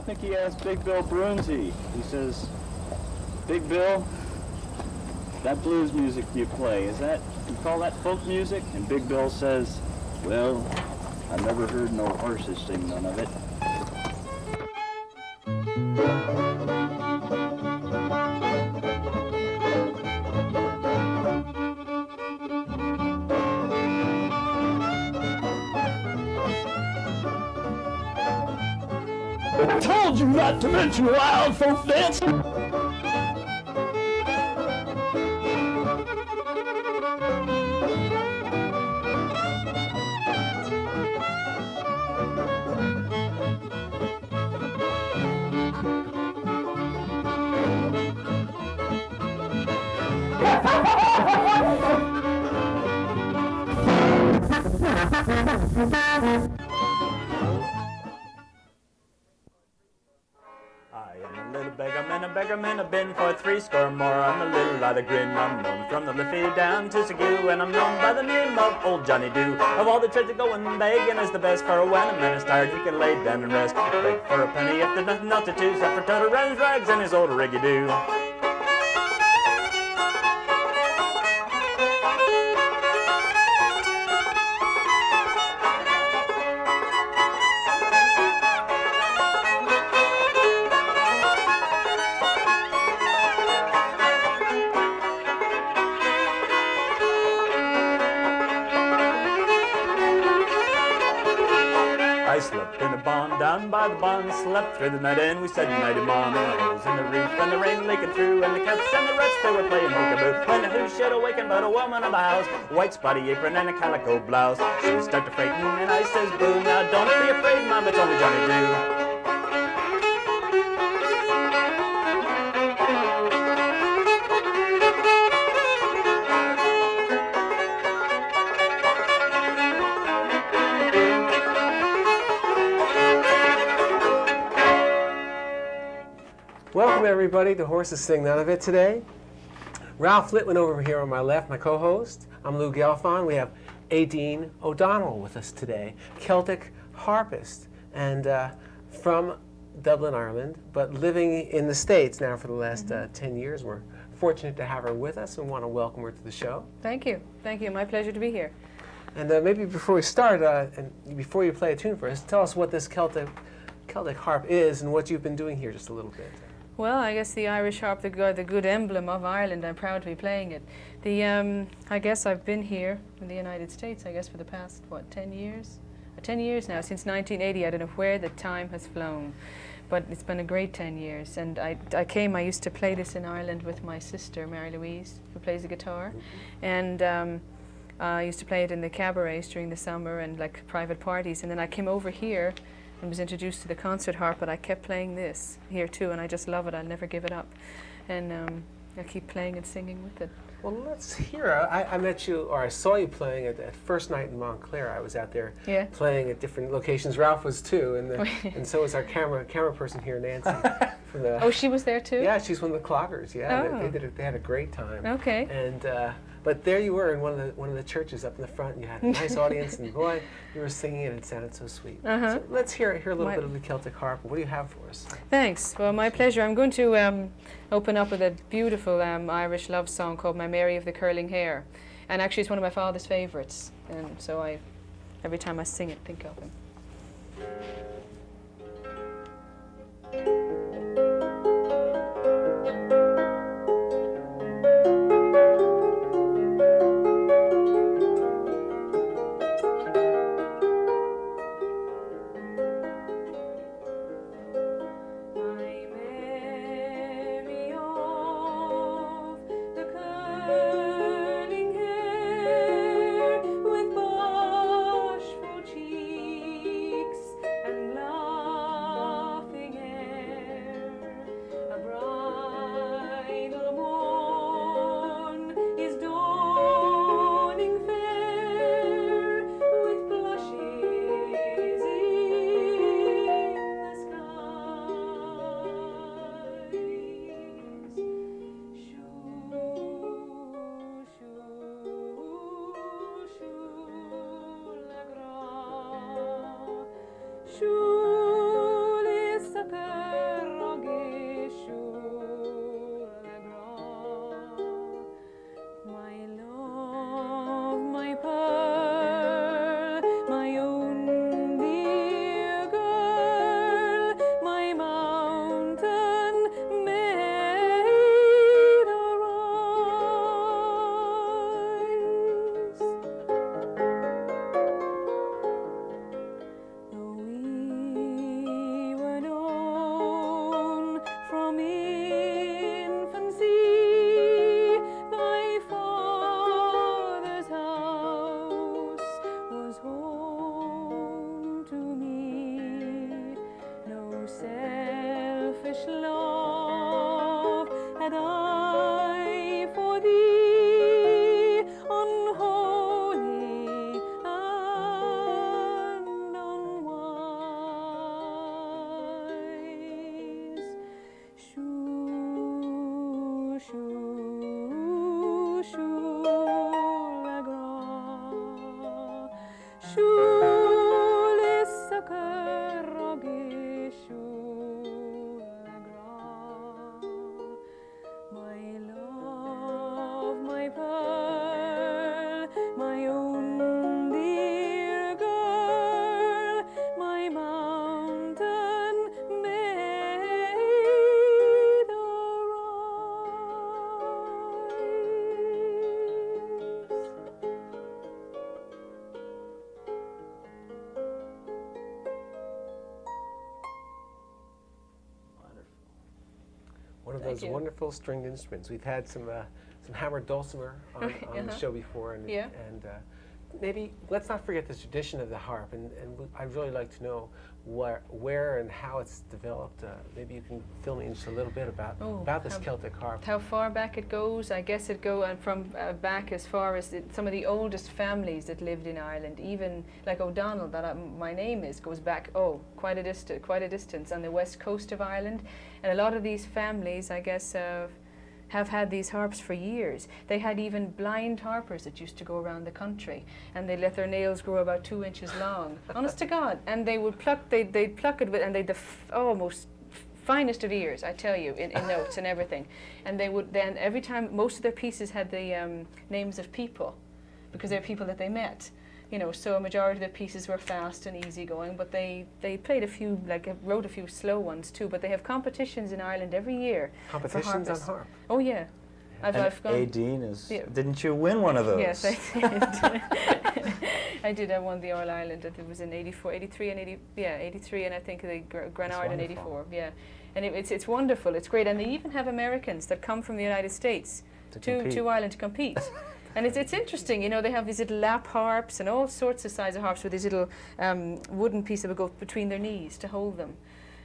think he asked Big Bill Brunsey. He says, Big Bill, that blues music you play, you call that folk music? And Big Bill says, well, I've never heard no horses sing none of it. I told you not to mention wild folk dance. Man, I've been for threescore more. I'm a little out of grin. I'm known from the Liffey down to Seguin, and I'm known by the name of Old Johnny Doo. Of all the trades that go in begging is the best, for when a man is tired he can lay down and rest. Beg for a penny if there's nothing else to do, except for Toto Rand's rags and his old riggy-doo. I slept in a barn down by the barn, slept through the night, and we said nighty morn. And the holes in the roof and the rain leaking through, and the cats and the rats, they were playing peekaboo. When who should awaken but a woman in the house, white spotty apron and a calico blouse. She started to frighten, and I says, boo, now don't be afraid, ma'am, it's only Johnny Doo. Welcome everybody to Horses Sing None of It today. Ralph Litwin over here on my left, my co-host. I'm Lou Gelfond. We have Aideen O'Donnell with us today, Celtic harpist, and from Dublin, Ireland, but living in the States now for the last 10 years. We're fortunate to have her with us and want to welcome her to the show. Thank you. Thank you. My pleasure to be here. And maybe before we start, and before you play a tune for us, tell us what this Celtic harp is and what you've been doing here just a little bit. Well, I guess the Irish harp, the good emblem of Ireland. I'm proud to be playing it. I guess I've been here in the United States, I guess, for the past, 10 years? 10 years now, since 1980. I don't know where the time has flown, but it's been a great 10 years. And I used to play this in Ireland with my sister, Mary Louise, who plays the guitar. And I used to play it in the cabarets during the summer and like private parties. And then I came over here and was introduced to the concert harp, but I kept playing this here too, and I just love it. I'll never give it up. And I keep playing and singing with it. Well, let's hear it. I met you, or I saw you playing at first night in Montclair. I was out there playing at different locations. Ralph was too, and so was our camera person here, Nancy. From the, oh, she was there too? Yeah, she's one of the cloggers. Yeah, oh. they had a great time. Okay. And but there you were in one of the churches up in the front, and you had a nice audience, and boy, you were singing and it sounded so sweet. So let's hear a little bit of the Celtic harp. What do you have for us? Thanks. Well, my pleasure. I'm going to open up with a beautiful Irish love song called My Mary of the Curling Hair. And actually it's one of my father's favorites. And so every time I sing it, think of him. With bashful cheek one of Thank those you. wonderful stringed instruments. We've had some hammered dulcimer on the show before, and, Yeah. and maybe let's not forget the tradition of the harp, and I'd really like to know where and how it's developed. Maybe you can fill me in just a little bit about this Celtic harp. How far back it goes? I guess it goes from back as far as some of the oldest families that lived in Ireland. Even like O'Donnell, that my name is, goes back quite a distance on the west coast of Ireland, and a lot of these families, I guess, have had these harps for years. They had even blind harpers that used to go around the country, and they let their nails grow about 2 inches long. Honest to God, and they would pluck. They'd pluck it with, and they'd most finest of ears, I tell you, in notes and everything. And they would then every time, most of their pieces had the names of people, because they're people that they met. You know, so a majority of the pieces were fast and easy going, but they played a few, wrote a few slow ones too. But they have competitions in Ireland every year. Competitions for on harp. Oh yeah, And I've gone. Aideen is. Yeah. Didn't you win one of those? Yes, I did. I did. I won the All Ireland. It was in 84, 83, and 83, and I think the Grand Ireland in 84. Yeah, and it's wonderful. It's great, and they even have Americans that come from the United States to Ireland to compete. And it's interesting, you know, they have these little lap harps and all sorts of size of harps with these little wooden piece that would go between their knees to hold them.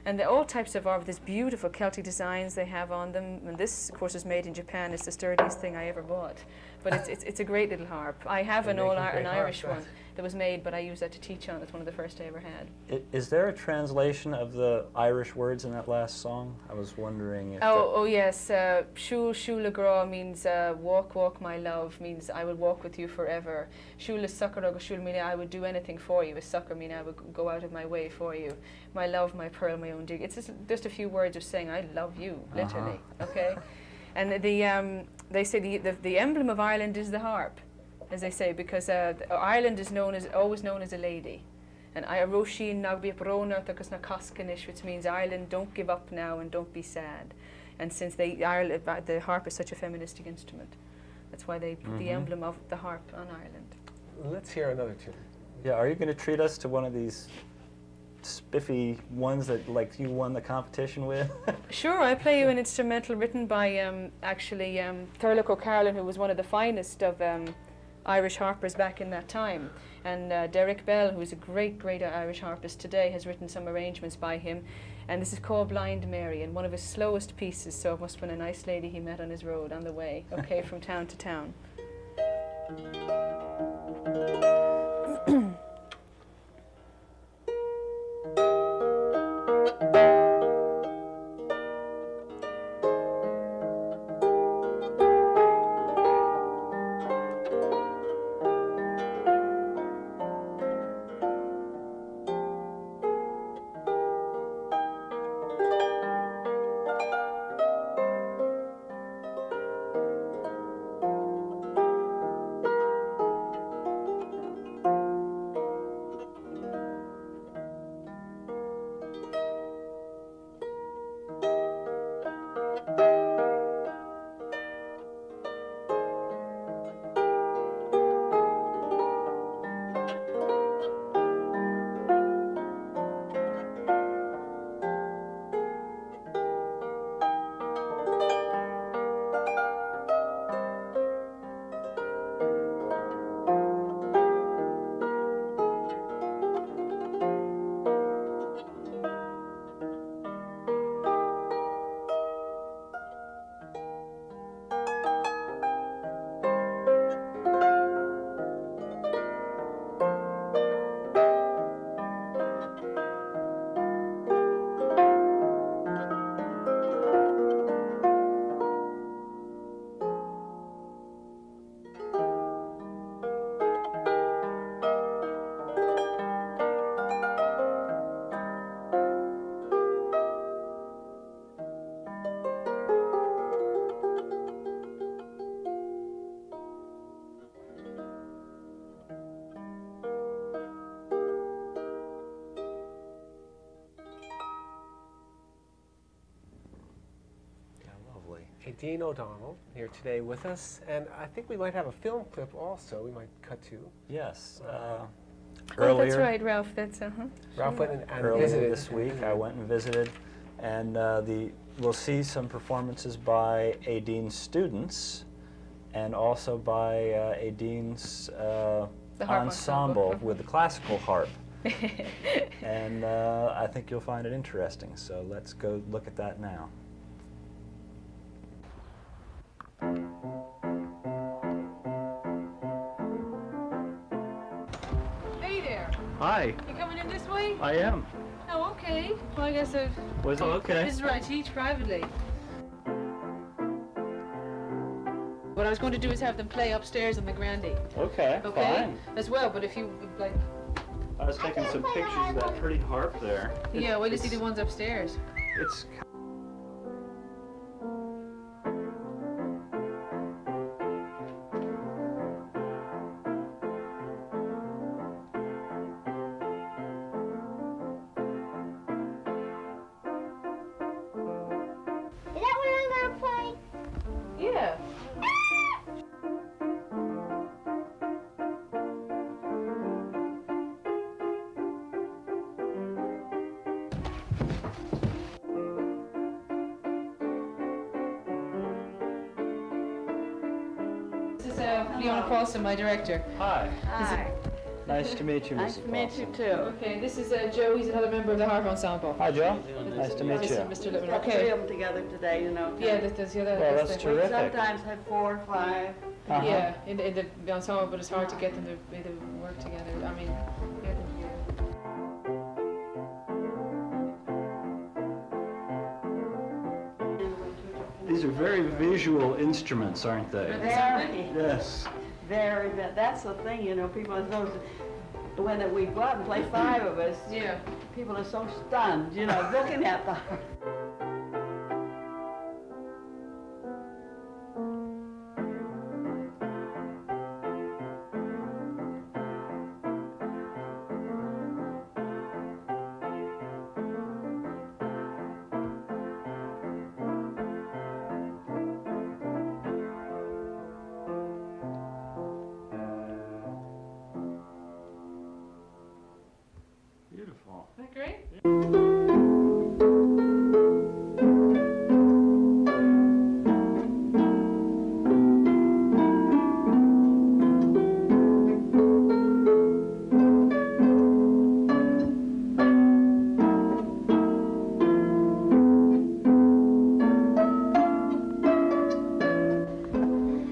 And all types of harp, these beautiful Celtic designs they have on them. And this, of course, is made in Japan. It's the sturdiest thing I ever bought. But it's a great little harp. I have an Irish one that was made, but I used that to teach on. It's one of the first I ever had. Is there a translation of the Irish words in that last song? I was wondering if... Yes. Shul le gra means walk, walk, my love, means I will walk with you forever. Shul le succor og shul meaning I would do anything for you. A succor meaning I would go out of my way for you. My love, my pearl, my own dear. It's just a few words of saying I love you, literally. Okay? And they say the emblem of Ireland is the harp, as they say, because Ireland is always known as a lady. And Iaroshin Nagbi Brona Takas Nakaskanish, which means Ireland, don't give up now and don't be sad. And since the harp is such a feministic instrument, that's why they put the emblem of the harp on Ireland. Let's hear another tune. Yeah, are you going to treat us to one of these spiffy ones that you won the competition with? Sure, I'll play you an instrumental written by Thurlock O'Carlin, who was one of the finest of Irish harpers back in that time. And Derek Bell, who is a great Irish harpist today, has written some arrangements by him. And this is called Blind Mary, and one of his slowest pieces, so it must have been a nice lady he met on his road on the way, okay, from town to town. Aideen O'Donnell here today with us, and I think we might have a film clip also we might cut to. Yes. Earlier. Oh, that's right, Ralph. That's Ralph went and earlier visited this week. I went and visited And we'll see some performances by Aideen's students and also by Aideen's The harp ensemble with the classical harp. And I think you'll find it interesting, so let's go look at that now. Hey there. Hi, You coming in this way? I am. Oh, okay. Well, I guess I've... Was okay. This is where I teach privately. What I was going to do is have them play upstairs on the grandie. Okay, Okay? fine. As well, but if you, like... I was taking some pictures of that pretty harp there. Yeah, well, you see the ones upstairs. It's Is that what I'm gonna play? Yeah. This is Leona Paulson, my director. hi. Hi. Nice to meet you, Nice Mrs. to meet you Paulson. too. Okay, this is Joe. He's another member of the harp ensemble. Hi, Joe. Nice to meet This is you. Mr. Lippman. Got three Okay. of them together today, you know. Yeah, that's the other. Well, that's the, terrific. Sometimes have 4 or 5. Uh-huh. Yeah, in the ensemble, but it's hard to get them to work together. I mean, get them together. These are very visual instruments, aren't they? Very, Yes. very, that's the thing, you know, people are so, when we go out and play 5 of us, Yeah. people are so stunned, you know, looking at the Beautiful. Isn't that great?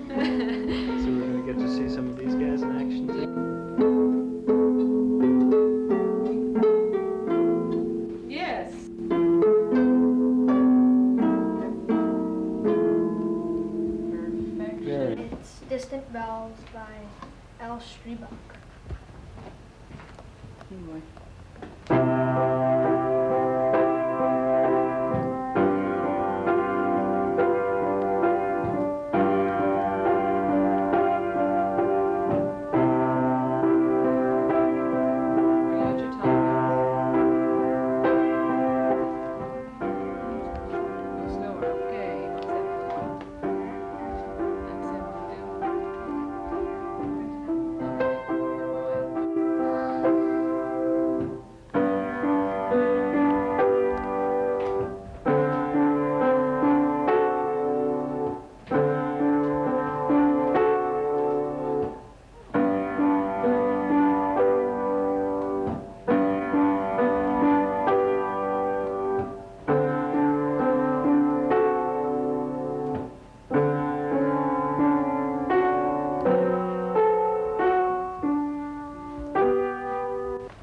So we're going to get to see some of these guys in action too. Yes. Perfect. Very. It's Distant Bells by L. Streebach. Bring out your telegraph. Go slower. Okay. That's it.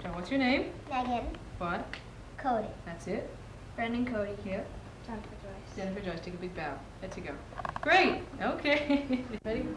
John, what's your name? Megan, What? Cody, That's it? Brendan Cody, Yeah. Jennifer Joyce. Jennifer Joyce, take a big bow. Let's go. Great. Okay. Ready? Okay.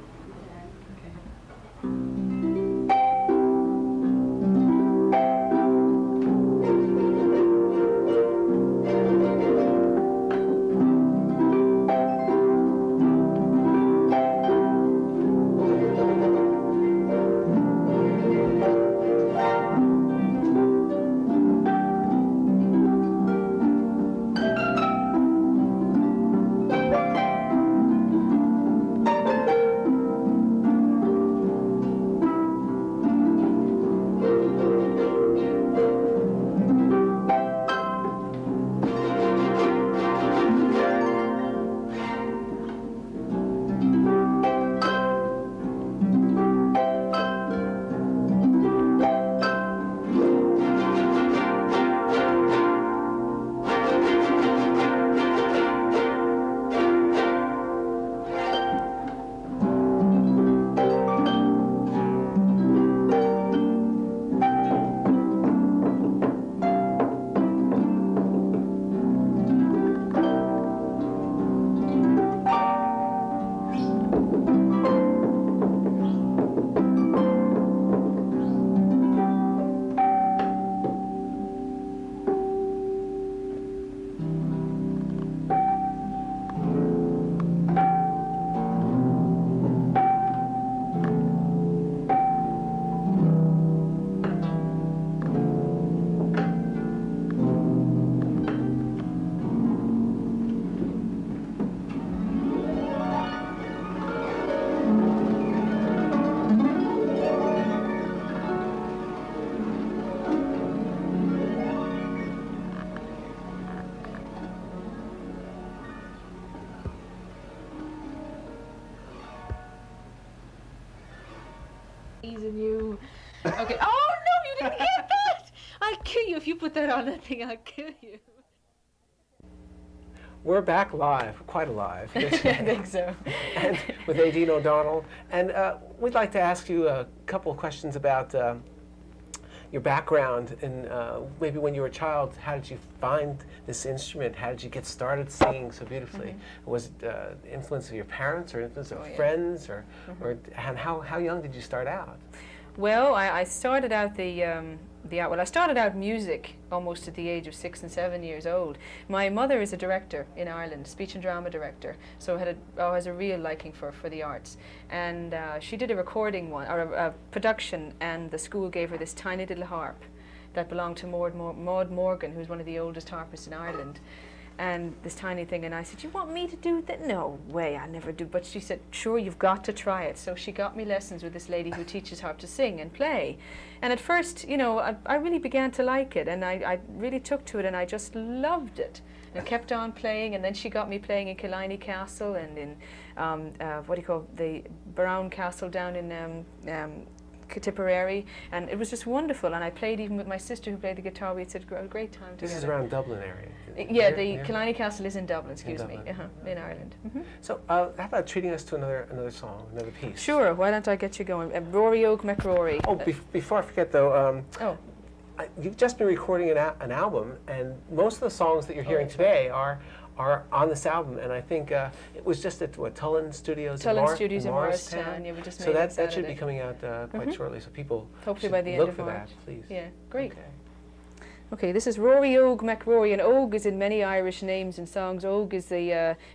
teasing you. Okay. Oh no, you didn't get that! I'll kill you if you put that on that thing. I'll kill you. We're back live, quite alive, here I today, think so. and with Aideen O'Donnell. And we'd like to ask you a couple of questions about your background and maybe when you were a child, how did you find this instrument? How did you get started singing so beautifully? Was it the influence of your parents or influence of friends, or and how young did you start out? Well, I started out I started out music almost at the age of 6 and 7 years old. My mother is a director in Ireland, speech and drama director, so has a real liking for the arts. And she did a recording a production, and the school gave her this tiny little harp that belonged to Maud Morgan, who's one of the oldest harpists in Ireland. And this tiny thing, and I said, "You want me to do that?" "No way, I never do." But she said, "Sure, you've got to try it." So she got me lessons with this lady who teaches harp to sing and play. And at first, you know, I really began to like it, and I really took to it, and I just loved it. And kept on playing, and then she got me playing in Killiney Castle and in the Brown Castle down in Tipperary, and it was just wonderful. And I played even with my sister who played the guitar. We had a great time together. This is around Dublin area. Yeah, the Killiney Castle is in Dublin, in Ireland. So how about treating us to another song, another piece? Sure, why don't I get you going? Rory Oak McRory. Oh, before I forget though, you've just been recording an album, and most of the songs that you're hearing today are on this album, and I think it was just at Tullen Studios in Morristown. Yeah, we just so made that it should be coming out quite shortly, so people hopefully should by the end look of for March. that, please. Yeah, great. Okay. Okay, this is Rory Oak McRory, and Og is in many Irish names and songs. Og is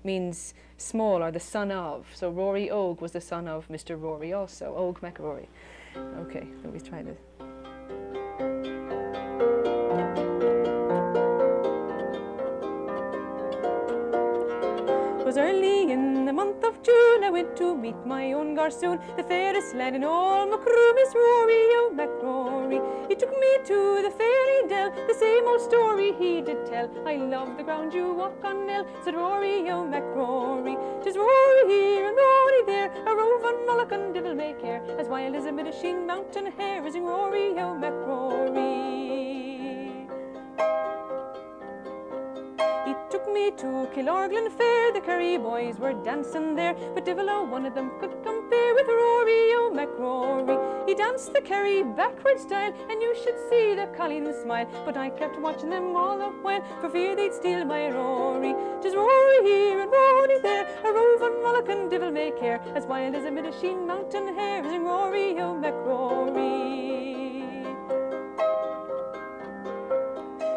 means small or the son of. So Rory Og was the son of Mr. Rory also, Og McRory. Okay, let me try this. Was early in the month of June, I went to meet my own garçon, the fairest lad in all Macroom is Rory O' McRory. He took me to the fairy dell, the same old story he did tell. I love the ground you walk on, Nell, said Rory O' McRory. 'Tis Rory here and Rory there, a rove on Moloch and devil may care, as wild as a Midasheen mountain hare is in Rory O' McRory. He took me to Killorglin Fair, the Kerry boys were dancing there, but divil a one of them could compare with Rory O' McRory. He danced the Kerry backward style, and you should see the colleen smile, but I kept watching them all the while, for fear they'd steal my Rory. 'Tis Rory here and Rory there, a rove on Moloch and divil may care, as wild as a Midasheen mountain hare is in Rory O' McRory.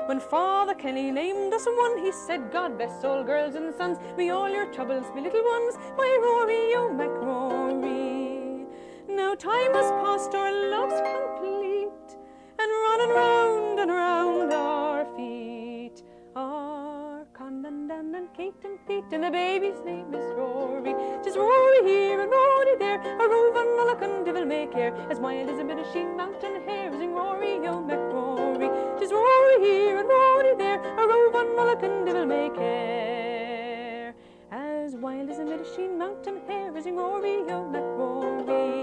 When Father Kenny named us one, he said, God bless all girls and sons, may all your troubles be little ones, by Rory O' McRory. Now time has passed, our love's complete, and running round and round our feet are Conan, Dan and Kate and Pete, and the baby's name is Rory. 'Tis Rory here and Rory there, a rove on Moloch and devil may care, as wild as a Midasheen mountain hare is in Rory O' McRory. 'Tis Rory here and Rory there, a rove on Moloch and devil may care, as wild as a Midasheen mountain hare is in Rory O' McRory.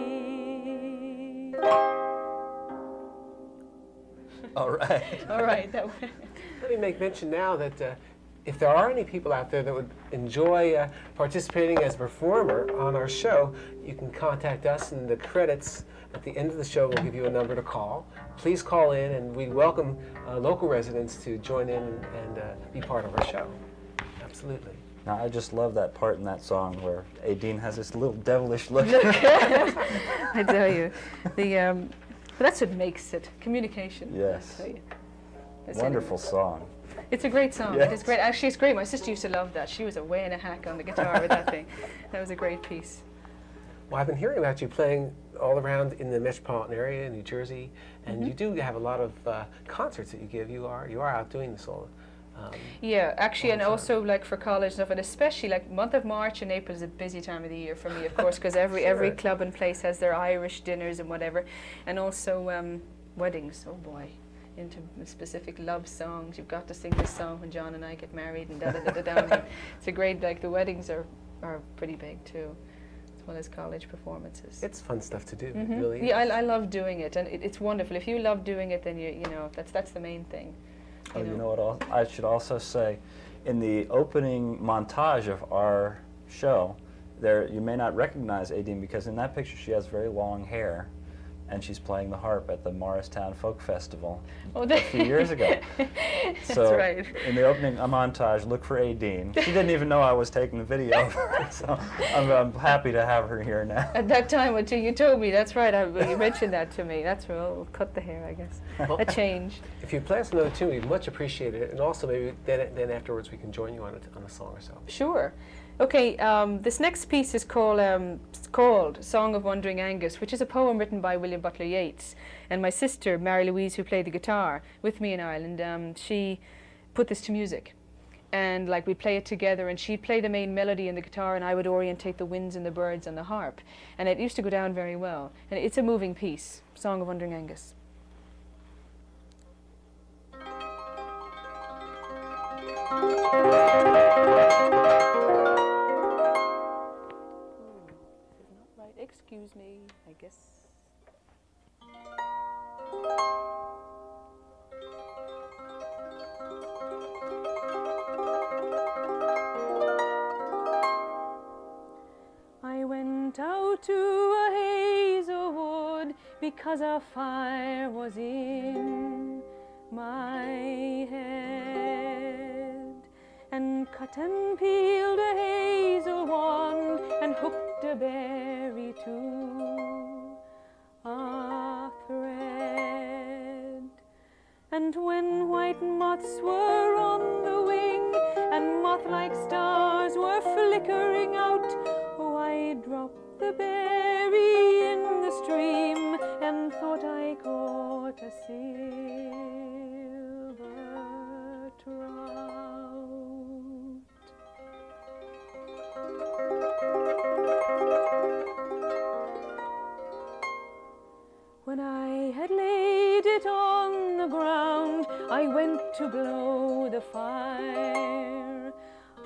All right. All right, that Let me make mention now that if there are any people out there that would enjoy participating as a performer on our show, you can contact us, and the credits at the end of the show will give you a number to call. Please call in, and we welcome local residents to join in and be part of our show. Absolutely. Now, I just love that part in that song where Aideen has this little devilish look. I tell you, that's what makes it communication. Yes. I tell you. Wonderful song. It's a great song. Yes. It is great. Actually, it's great. My sister used to love that. She was away in a hack on the guitar with that thing. That was a great piece. Well, I've been hearing about you playing all around in the metropolitan area in New Jersey, and you do have a lot of concerts that you give. You are out doing this all. Yeah, actually, and also like for college and stuff, and especially like month of March and April is a busy time of the year for me, of course, because every club and place has their Irish dinners and whatever, and also weddings. Oh boy, into specific love songs. You've got to sing this song when John and I get married, and da da da da da. It's a great, like the weddings are pretty big too. as well as college performances. It's fun stuff to do. It Mhm. really Yeah, is. I love doing it, and it's wonderful. If you love doing it, then you know that's the main thing. Oh, you know what I should also say? In the opening montage of our show, there you may not recognize Aideen because in that picture she has very long hair, and she's playing the harp at the Morristown Folk Festival a few years ago. That's So right. in the opening montage, look for Aideen. She didn't even know I was taking the video of her, so I'm happy to have her here now. At that time, until you told me, that's right. You mentioned that to me. That's right. We'll cut the hair, I guess. A change. If you play us another tune, we'd much appreciate it. And also maybe then afterwards we can join you on a song or so. Sure. Okay, this next piece is called Song of Wandering Angus, which is a poem written by William Butler Yeats. And my sister, Mary Louise, who played the guitar with me in Ireland, she put this to music. And like we'd play it together, and she'd play the main melody in the guitar, and I would orientate the winds and the birds on the harp. And it used to go down very well. And it's a moving piece, Song of Wandering Angus. Excuse me, I guess. I went out to a hazel wood because a fire was in my head, and cut and peeled a hazel wand and hooked a berry to a thread. And when white moths were on the wing and moth-like stars were flickering out, oh, I dropped the berry in the stream and thought I caught a silver trout. When I had laid it on the ground, I went to blow the fire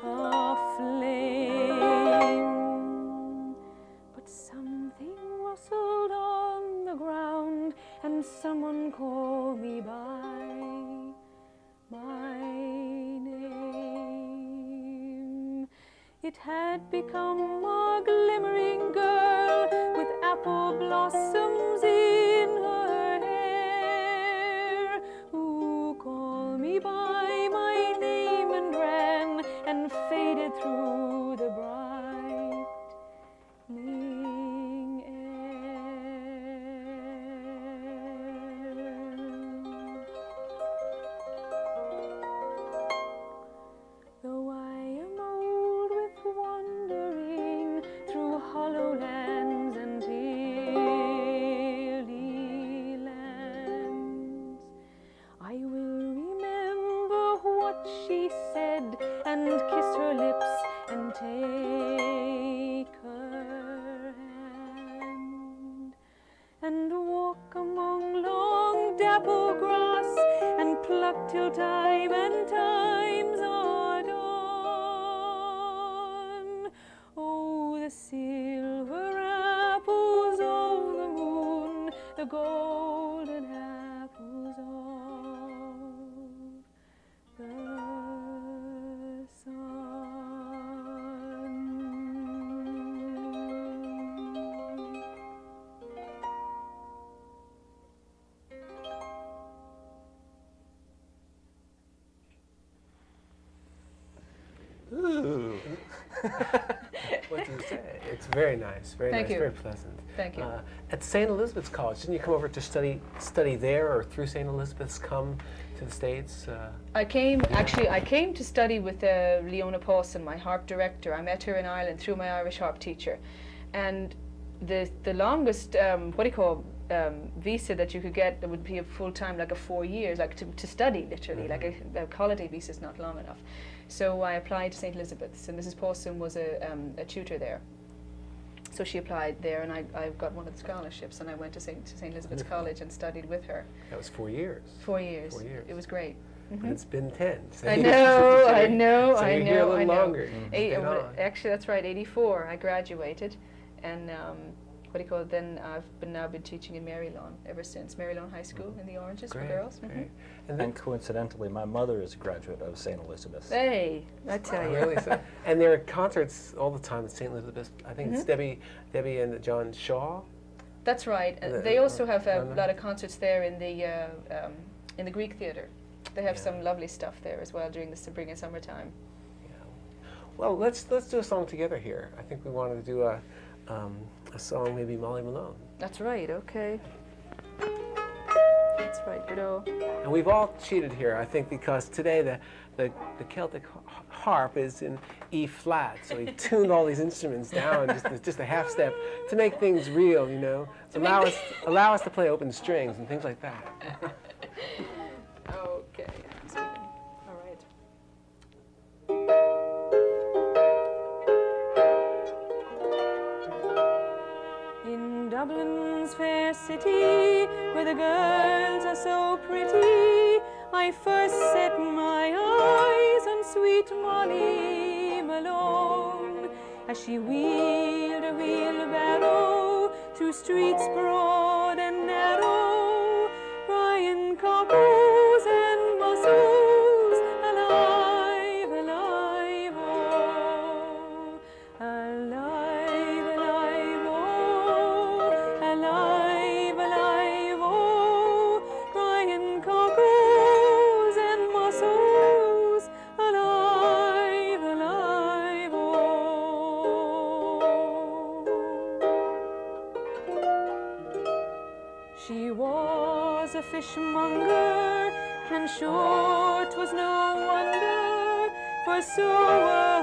aflame. But something rustled on the ground, and someone called me by my name. It had become a glimmering girl with apple blossoms in her hair, who called me by my name and ran and faded through the brightening air. Though I am old with wandering through hollow lands and hilly lands, I will remember what she said and kiss her lips and take her hand, and walk among long dapple grass and pluck till time and times are done. Oh, the silver apples of the moon, the golden apples of the sun. Ooh. What do you say? It's very nice, very Thank nice, you. very pleasant. Thank you. At St. Elizabeth's College, didn't you come over to study there, or through St. Elizabeth's come to the States? I came to study with Leona Pawson, my harp director. I met her in Ireland through my Irish harp teacher. And the longest, visa that you could get that would be a full-time, like a 4 years, like to study literally, like a holiday visa is not long enough. So I applied to St. Elizabeth's, and Mrs. Pawson was a tutor there. So she applied there, and I got one of the scholarships, and I went to St. Elizabeth's College and studied with her. That was 4 years. 4 years. 4 years. It was great. But it's been 10. So I know, so I know, so I you're here a know, little I know. longer. Stayed on. Actually, that's right, 84 I graduated. and what do you call it? Then I've now been teaching in Marylawn ever since. Marylawn High School in the Oranges for girls. Great. And coincidentally, my mother is a graduate of St. Elizabeth's. Hey, I tell you. Really? So, and there are concerts all the time at St. Elizabeth's. I think it's Debbie and John Shaw. That's right. They also have a lot of concerts there in the Greek Theatre. They have some lovely stuff there as well during the spring and summertime. Well, let's do a song together here. I think we wanted to do a song, maybe Molly Malone. That's right. Okay. That's right. Good old. And we've all cheated here, I think, because today the Celtic harp is in E flat, so he tuned all these instruments down just a half step to make things real, you know. Allow us to play open strings and things like that. Okay. All right. In Dublin's fair city, where the girls are so pretty, I first set my eyes on sweet Molly Malone, as she wheeled a wheelbarrow through streets broad and narrow, crying cockles and mussels, alive, alive, oh, alive, alive, oh, alive, alive, oh, crying cockles and mussels, alive, alive, oh. She was a fishmonger, and sure 'twas no wonder, for so